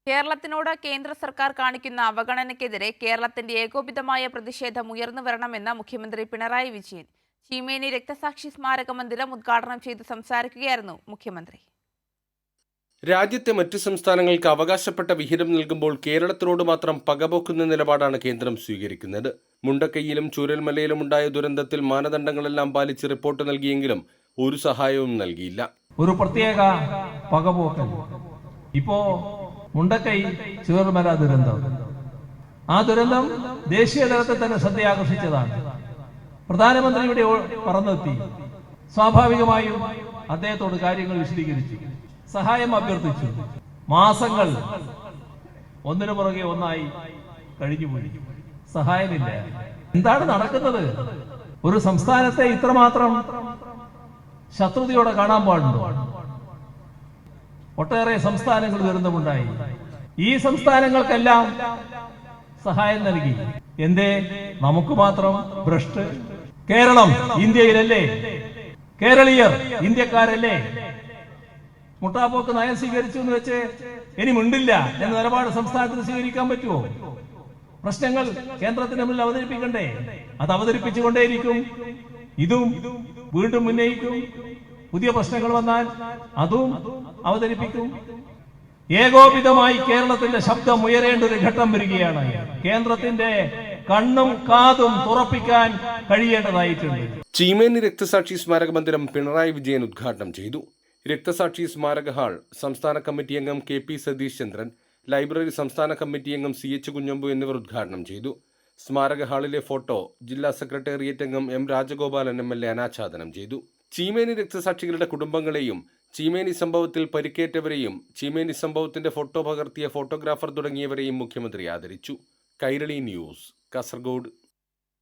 കേരളത്തിനോട് കേന്ദ്ര സർക്കാർ കാണിക്കുന്ന അവഗണനയ്ക്കെതിരെ കേരളത്തിന്റെ ഏകോപിതമായ പ്രതിഷേധം ഉയർന്നു വരണമെന്ന് മുഖ്യമന്ത്രി പിണറായി വിജയൻ ചീമേനി രക്തസാക്ഷി സ്മാരക മന്ദിരം ഉദ്ഘാടനം ചെയ്ത് സംസാരിക്കുകയായിരുന്നു മുഖ്യമന്ത്രി. രാജ്യത്തെ മറ്റു സംസ്ഥാനങ്ങൾക്ക് അവകാശപ്പെട്ട വിഹിതം നൽകുമ്പോൾ കേരളത്തിനോട് മാത്രം പകപോക്കുന്ന നിലപാടാണ് കേന്ദ്രം സ്വീകരിക്കുന്നത്. മുണ്ടക്കൈയിലും ചൂരൽമലയിലും ഉണ്ടായ ദുരന്തത്തിൽ മാനദണ്ഡങ്ങളെല്ലാം പാലിച്ച് റിപ്പോർട്ട് നൽകിയെങ്കിലും ഒരു സഹായവും നൽകിയില്ല. ഒരു പ്രത്യേക പകപോക്കൽ. ഇപ്പോ മുണ്ടക്കൈ ചൂരൽമല ദുരന്തം, ആ ദുരന്തം ദേശീയ തലത്തിൽ തന്നെ ശ്രദ്ധയാകർഷിച്ചതാണ്. പ്രധാനമന്ത്രി ഇവിടെ പറന്നെത്തി. സ്വാഭാവികമായും അദ്ദേഹത്തോട് കാര്യങ്ങൾ വിശദീകരിച്ചു, സഹായം അഭ്യർത്ഥിച്ചു. മാസങ്ങൾ ഒന്നിനു പുറകെ ഒന്നായി കഴിഞ്ഞുപോയി, സഹായമില്ല. എന്താണ് നടക്കുന്നത്? ഒരു സംസ്ഥാനത്തെ ഇത്രമാത്രം ശത്രുതയോടെ കാണാൻ പാടുണ്ടോ? ഒട്ടേറെ സംസ്ഥാനങ്ങൾ ദുരന്തമുണ്ടായി. ഈ സംസ്ഥാനങ്ങൾക്കെല്ലാം സഹായം നൽകി. എന്തേ നമുക്ക് മാത്രം ഭ്രഷ്ട്? കേരളം ഇന്ത്യയിലല്ലേ? കേരളീയർ ഇന്ത്യക്കാരല്ലേ? മുട്ടാപ്പോക്ക് നയം സ്വീകരിച്ചു എന്ന് വെച്ച് ഇനി മിണ്ടില്ല എന്ന നിലപാട് സംസ്ഥാനത്തിന് സ്വീകരിക്കാൻ പറ്റുമോ? പ്രശ്നങ്ങൾ കേന്ദ്രത്തിന് മുന്നിൽ അവതരിപ്പിക്കണ്ടേ? അത് അവതരിപ്പിച്ചുകൊണ്ടേയിരിക്കും. ഇതും വീണ്ടും ഉന്നയിക്കും. പുതിയ പ്രശ്നങ്ങൾ വന്നാൽ അതും അവതരിപ്പിക്കും. ഏകോപിതമായി കേരളത്തിന്റെ ശബ്ദം ഉയരേണ്ട ഒരു ഘട്ടം വരികയാണ്. കേന്ദ്രത്തിന്റെ കണ്ണും കാതും തുറപ്പിക്കാൻ കഴിയേണ്ടതായിട്ടുണ്ട്. ചീമേനി രക്തസാക്ഷി സ്മാരക മന്ദിരം പിണറായി വിജയൻ ഉദ്ഘാടനം ചെയ്തു. രക്തസാക്ഷി സ്മാരക ഹാൾ സംസ്ഥാന കമ്മിറ്റി അംഗം കെ.പി. സതീഷ് ചന്ദ്രൻ, ലൈബ്രറി സംസ്ഥാന കമ്മിറ്റി അംഗം സി.എച്ച്. കുഞ്ഞമ്പു എന്നിവർ ഉദ്ഘാടനം ചെയ്തു. സ്മാരക ഹാളിലെ ഫോട്ടോ ജില്ലാ സെക്രട്ടേറിയറ്റ് അംഗം എം. രാജഗോപാലൻ എം.എൽ.എ. അനാച്ഛാദനം ചെയ്തു. ചീമേനി രക്തസാക്ഷികളുടെ കുടുംബങ്ങളെയും ചീമേനി സംഭവത്തിൽ പരിക്കേറ്റവരെയും ചീമേനി സംഭവത്തിന്റെ ഫോട്ടോ പകർത്തിയ ഫോട്ടോഗ്രാഫർ തുടങ്ങിയവരെയും മുഖ്യമന്ത്രി ആദരിച്ചു. കൈരളി ന്യൂസ്, കാസർഗോഡ്.